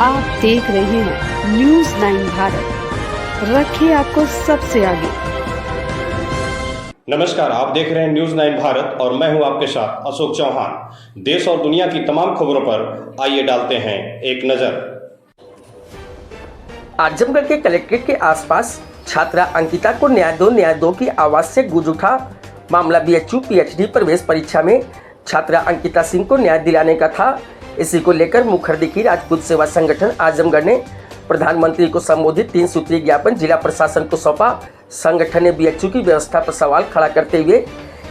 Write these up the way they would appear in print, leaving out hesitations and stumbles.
आप देख रहे हैं न्यूज़ 9 भारत, रखिए आपको सबसे आगे। नमस्कार, आप देख रहे हैं न्यूज़ 9 भारत और मैं हूं आपके साथ अशोक चौहान। देश और दुनिया की तमाम खबरों पर आइए डालते हैं एक नजर। आजमगढ़ के कलेक्ट्रेट के आसपास छात्रा अंकिता को न्याय दो की आवाज से गूंज उठा। मामला बीएचयू पीएचडी प्रवेश परीक्षा में छात्रा अंकिता सिंह को न्याय दिलाने का था। इसी को लेकर मुखर्दी राजपूत सेवा संगठन आजमगढ़ ने प्रधानमंत्री को संबोधित 3 सूत्रीय ज्ञापन जिला प्रशासन को सौंपा। संगठन ने बीएचयू की व्यवस्था पर सवाल खड़ा करते हुए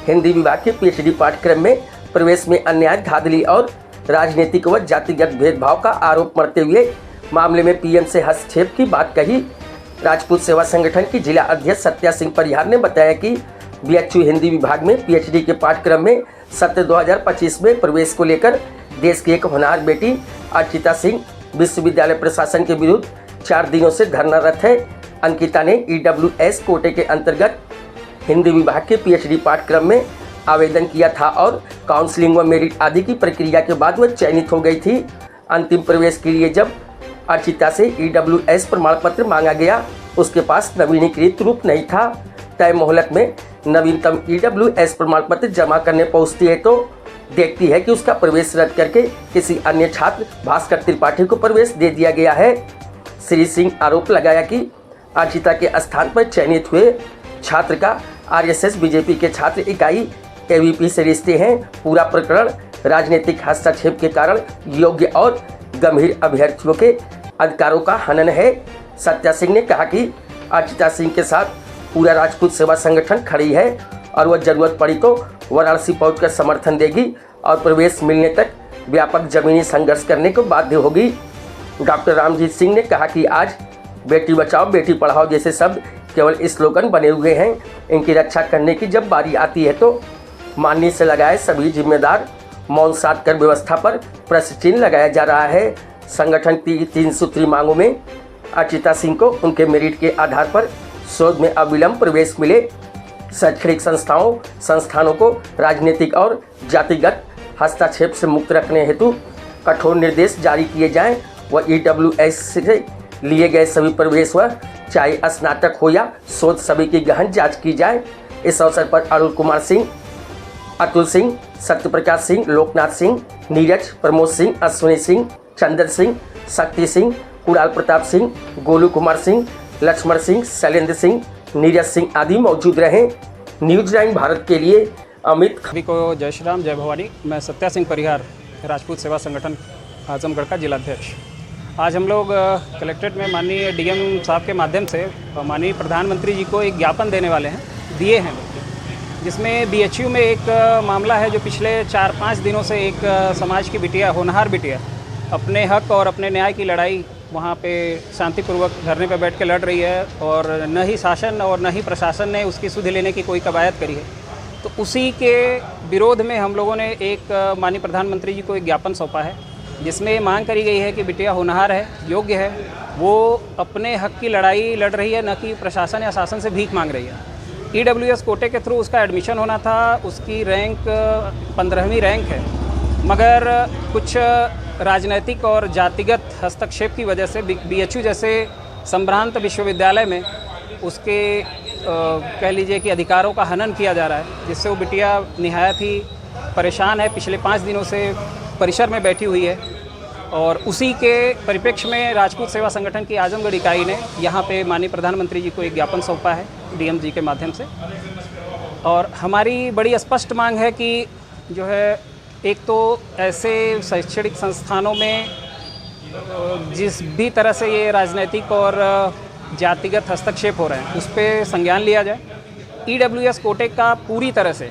हिंदी विभाग के पीएचडी पाठ्यक्रम में प्रवेश में अन्याय, धांधली और राजनीतिक व जातिगत भेदभाव का आरोप मढ़ते हुए मामले में पीएम से हस्तक्षेप की बात कही। राजपूत सेवा संगठन की जिला अध्यक्ष सत्या सिंह परिहार ने बताया कि बीएचयू हिंदी विभाग में पीएचडी के पाठ्यक्रम में सत्र 2025 में प्रवेश को लेकर देश की एक होनहार बेटी अर्चिता सिंह विश्वविद्यालय प्रशासन के विरुद्ध 4 दिनों से धरनारत है। अंकिता ने ईडब्ल्यूएस कोटे के अंतर्गत हिंदी विभाग के पीएचडी पाठ्यक्रम में आवेदन किया था और काउंसलिंग व मेरिट आदि की प्रक्रिया के बाद वह चयनित हो गई थी। अंतिम प्रवेश के लिए जब अर्चिता से ईडब्ल्यूएस प्रमाण पत्र मांगा गया, उसके पास नवीनीकृत रूप नहीं था। तय मोहलत में नवीनतम ईडब्ल्यूएस प्रमाण पत्र जमा करने पहुंचती है तो देखती है कि उसका प्रवेश रद्द करके किसी अन्य छात्र भास्कर त्रिपाठी को प्रवेश दे दिया गया है। श्री सिंह आरोप लगाया कि अर्चिता के स्थान पर चयनित हुए छात्र का आरएसएस बीजेपी के छात्र इकाई एवीपी से रिश्ते हैं। पूरा प्रकरण राजनीतिक हस्तक्षेप के कारण योग्य और गंभीर अभ्यर्थियों के अधिकारों का हनन है। सत्या सिंह ने कहा कि अर्चिता सिंह के साथ पूरा राजपूत सेवा संगठन खड़ी है और वह जरूरत पड़ी तो वाराणसी पहुंचकर समर्थन देगी और प्रवेश मिलने तक व्यापक जमीनी संघर्ष करने को बाध्य होगी। डॉक्टर रामजीत सिंह ने कहा कि आज बेटी बचाओ बेटी पढ़ाओ जैसे शब्द केवल स्लोगन बने हुए हैं। इनकी रक्षा करने की जब बारी आती है तो माननीय से लगाए सभी जिम्मेदार मौन साध कर व्यवस्था पर प्रश्न चिन्ह लगाया जा रहा है। संगठन की 3 सूत्री मांगों में अर्चिता सिंह को उनके मेरिट के आधार पर शोध में अविलंब प्रवेश मिले, शैक्षणिक संस्थानों को राजनीतिक और जातिगत हस्तक्षेप से मुक्त रखने हेतु कठोर निर्देश जारी किए जाएं व ईडब्ल्यूएस से लिए गए सभी प्रवेश व चाहे स्नातक हो या शोध सभी की गहन जांच की जाए। इस अवसर पर अरुण कुमार सिंह, अतुल सिंह, सत्यप्रकाश सिंह, लोकनाथ सिंह, नीरज, प्रमोद सिंह, अश्विनी सिंह, चंदन सिंह, शक्ति सिंह, कुणाल प्रताप सिंह, गोलू कुमार सिंह, लक्ष्मण सिंह, शैलेंद्र सिंह, नीरज सिंह आदि मौजूद रहे। न्यूज़ 9 भारत के लिए अमित। सभी को जय श्री राम, जय भवानी। मैं सत्या सिंह परिहार, राजपूत सेवा संगठन आजमगढ़ का जिलाध्यक्ष। आज हम लोग कलेक्ट्रेट में माननीय डीएम साहब के माध्यम से माननीय प्रधानमंत्री जी को एक ज्ञापन देने वाले हैं, दिए हैं, जिसमें बीएचयू में एक मामला है जो पिछले 4-5 दिनों से एक समाज की बिटिया, होनहार बिटिया, अपने हक और अपने न्याय की लड़ाई वहाँ पे शांतिपूर्वक धरने पर बैठ के लड़ रही है और न ही शासन और न ही प्रशासन ने उसकी सुध लेने की कोई कवायद करी है। तो उसी के विरोध में हम लोगों ने एक माननीय प्रधानमंत्री जी को एक ज्ञापन सौंपा है, जिसमें मांग करी गई है कि बिटिया होनहार है, योग्य है, वो अपने हक की लड़ाई लड़ रही है, न कि प्रशासन या शासन से भीख मांग रही है। ईडब्ल्यूएस कोटे के थ्रू उसका एडमिशन होना था, उसकी रैंक 15वीं रैंक है, मगर कुछ राजनैतिक और जातिगत हस्तक्षेप की वजह से बीएचयू जैसे संभ्रांत विश्वविद्यालय में उसके कह लीजिए कि अधिकारों का हनन किया जा रहा है, जिससे वो बिटिया निहायत ही परेशान है। पिछले 5 दिनों से परिसर में बैठी हुई है और उसी के परिप्रेक्ष्य में राजपूत सेवा संगठन की आजमगढ़ इकाई ने यहाँ पे माननीय प्रधानमंत्री जी को एक ज्ञापन सौंपा है डीएम जी के माध्यम से। और हमारी बड़ी स्पष्ट मांग है कि जो है, एक तो ऐसे शैक्षणिक संस्थानों में जिस भी तरह से ये राजनीतिक और जातिगत हस्तक्षेप हो रहे हैं उस पर संज्ञान लिया जाए। ईडब्ल्यूएस कोटे का पूरी तरह से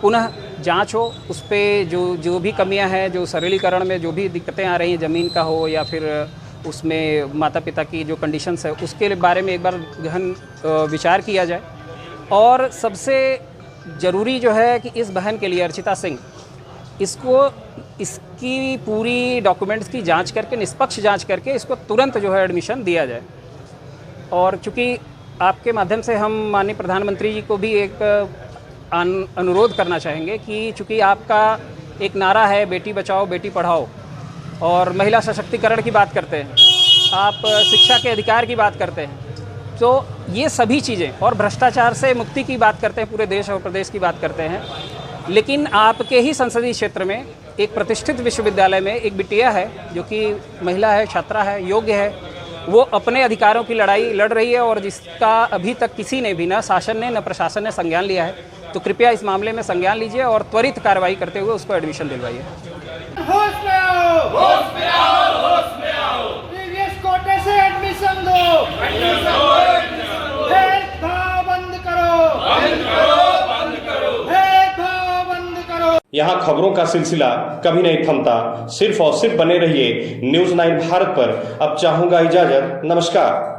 पुनः जांच हो, उस पर जो भी कमियां हैं, जो सरलीकरण में जो भी दिक्कतें आ रही हैं, ज़मीन का हो या फिर उसमें माता पिता की जो कंडीशंस है, उसके बारे में एक बार गहन विचार किया जाए। और सबसे ज़रूरी जो है कि इस बहन के लिए, अर्चिता सिंह, इसकी पूरी डॉक्यूमेंट्स की जांच करके, निष्पक्ष जांच करके इसको तुरंत जो है एडमिशन दिया जाए। और चूँकि आपके माध्यम से हम माननीय प्रधानमंत्री जी को भी एक अनुरोध करना चाहेंगे कि चूँकि आपका एक नारा है बेटी बचाओ बेटी पढ़ाओ, और महिला सशक्तिकरण की बात करते हैं, आप शिक्षा के अधिकार की बात करते हैं, तो ये सभी चीज़ें, और भ्रष्टाचार से मुक्ति की बात करते हैं, पूरे देश और प्रदेश की बात करते हैं। लेकिन आपके ही संसदीय क्षेत्र में एक प्रतिष्ठित विश्वविद्यालय में एक बिटिया है जो कि महिला है, छात्रा है, योग्य है, वो अपने अधिकारों की लड़ाई लड़ रही है और जिसका अभी तक किसी ने भी, न शासन ने न प्रशासन ने संज्ञान लिया है। तो कृपया इस मामले में संज्ञान लीजिए और त्वरित कार्रवाई करते हुए उसको एडमिशन दिलवाइए। होश में आओ, होश में आओ, होश में आओ। प्रीवियस कोटे से एडमिशन दो, भेदभाव बंद करो, बंद करो, बंद करो, भेदभाव बंद करो। यहाँ खबरों का सिलसिला कभी नहीं थमता, सिर्फ और सिर्फ बने रहिए न्यूज़ 9 भारत पर। अब चाहूंगा इजाजत, नमस्कार।